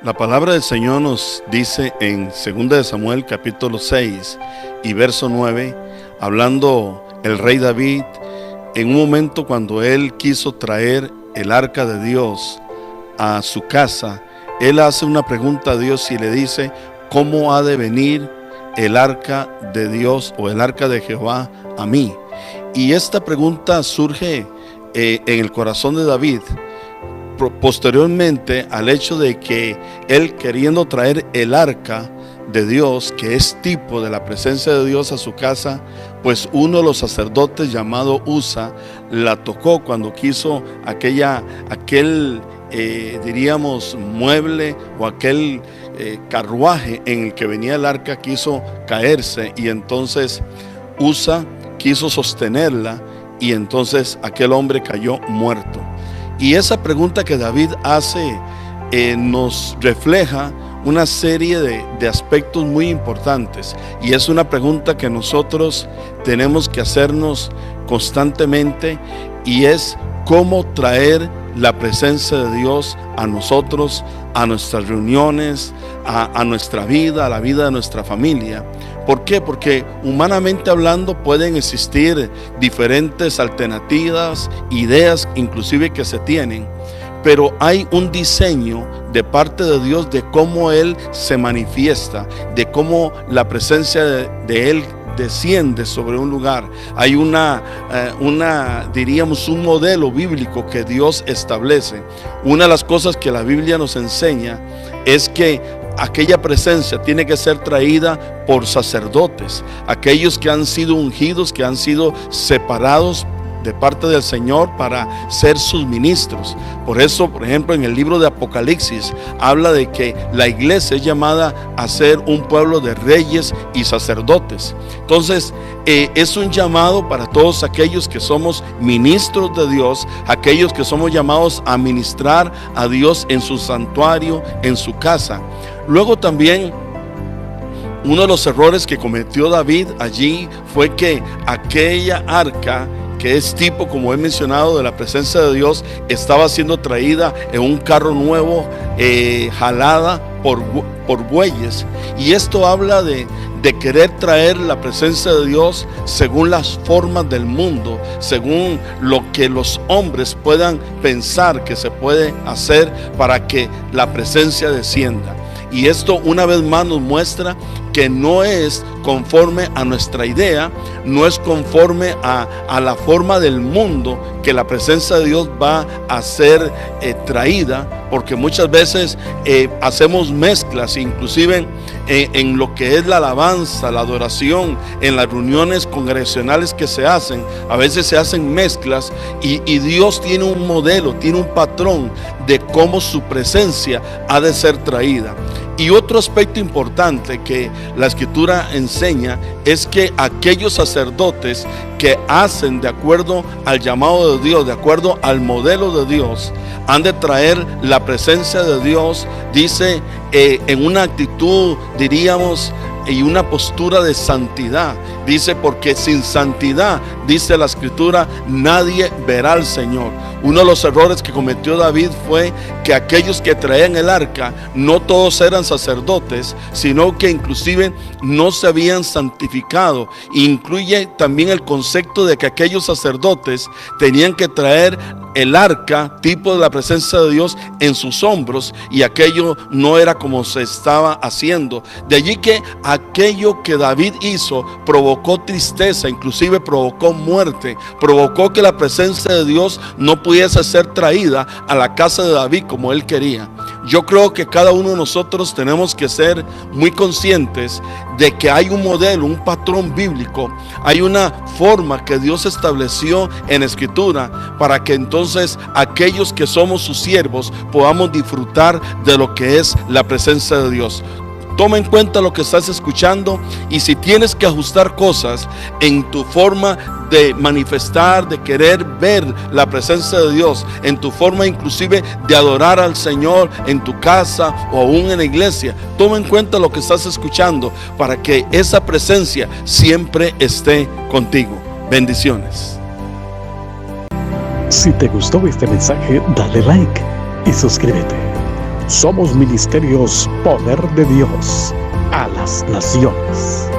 La palabra del Señor nos dice en 2 de Samuel capítulo 6 y verso 9, hablando el rey David, en un momento cuando él quiso traer el arca de Dios a su casa, él hace una pregunta a Dios y le dice: ¿cómo ha de venir el arca de Dios o el arca de Jehová a mí? Y esta pregunta surge en el corazón de David posteriormente al hecho de que él, queriendo traer el arca de Dios, que es tipo de la presencia de Dios, a su casa, pues uno de los sacerdotes llamado Usa la tocó cuando quiso aquel diríamos mueble o aquel carruaje en el que venía el arca quiso caerse, y entonces Usa quiso sostenerla y entonces aquel hombre cayó muerto. Y esa pregunta que David hace nos refleja una serie de aspectos muy importantes, y es una pregunta que nosotros tenemos que hacernos constantemente, y es cómo traer la presencia de Dios a nosotros, a nuestras reuniones, a nuestra vida, a la vida de nuestra familia. ¿Por qué? Porque humanamente hablando pueden existir diferentes alternativas, ideas inclusive que se tienen, pero hay un diseño de parte de Dios de cómo Él se manifiesta, de cómo la presencia de Él desciende sobre un lugar. Hay diríamos un modelo bíblico que Dios establece. Una de las cosas que la Biblia nos enseña es que aquella presencia tiene que ser traída por sacerdotes, aquellos que han sido ungidos, que han sido separados de parte del Señor para ser sus ministros. Por eso, por ejemplo, en el libro de Apocalipsis habla de que la iglesia es llamada a ser un pueblo de reyes y sacerdotes. Entonces es un llamado para todos aquellos que somos ministros de Dios, aquellos que somos llamados a ministrar a Dios en su santuario, en su casa. Luego también, uno de los errores que cometió David allí fue que aquella arca, que es tipo, como he mencionado, de la presencia de Dios, estaba siendo traída en un carro nuevo, jalada por bueyes. Y esto habla de querer traer la presencia de Dios según las formas del mundo, según lo que los hombres puedan pensar que se puede hacer para que la presencia descienda. Y esto una vez más nos muestra que no es conforme a nuestra idea, no es conforme a la forma del mundo que la presencia de Dios va a ser traída, porque muchas veces hacemos mezclas, inclusive en lo que es la alabanza, la adoración, en las reuniones congregacionales que se hacen, a veces se hacen mezclas, y Dios tiene un modelo, tiene un patrón de cómo su presencia ha de ser traída. Y otro aspecto importante que la Escritura enseña es que aquellos sacerdotes que hacen de acuerdo al llamado de Dios, de acuerdo al modelo de Dios, han de traer la presencia de Dios, dice, en una actitud, diríamos, y una postura de santidad. Dice, porque sin santidad, dice la Escritura, nadie verá al Señor. Uno de los errores que cometió David fue que aquellos que traían el arca, no todos eran sacerdotes, sino que inclusive no se habían santificado. Incluye también el concepto de que aquellos sacerdotes tenían que traer el arca, tipo de la presencia de Dios, en sus hombros, y aquello no era como se estaba haciendo. De allí que aquello que David hizo provocó tristeza, inclusive provocó muerte, provocó que la presencia de Dios no pudiese ser traída a la casa de David como él quería. Yo creo que cada uno de nosotros tenemos que ser muy conscientes de que hay un modelo, un patrón bíblico, hay una forma que Dios estableció en Escritura para que entonces aquellos que somos sus siervos podamos disfrutar de lo que es la presencia de Dios. Toma en cuenta lo que estás escuchando, y si tienes que ajustar cosas en tu forma de manifestar, de querer ver la presencia de Dios, en tu forma inclusive de adorar al Señor en tu casa o aún en la iglesia, toma en cuenta lo que estás escuchando para que esa presencia siempre esté contigo. Bendiciones. Si te gustó este mensaje, dale like y suscríbete. Somos Ministerios Poder de Dios a las Naciones.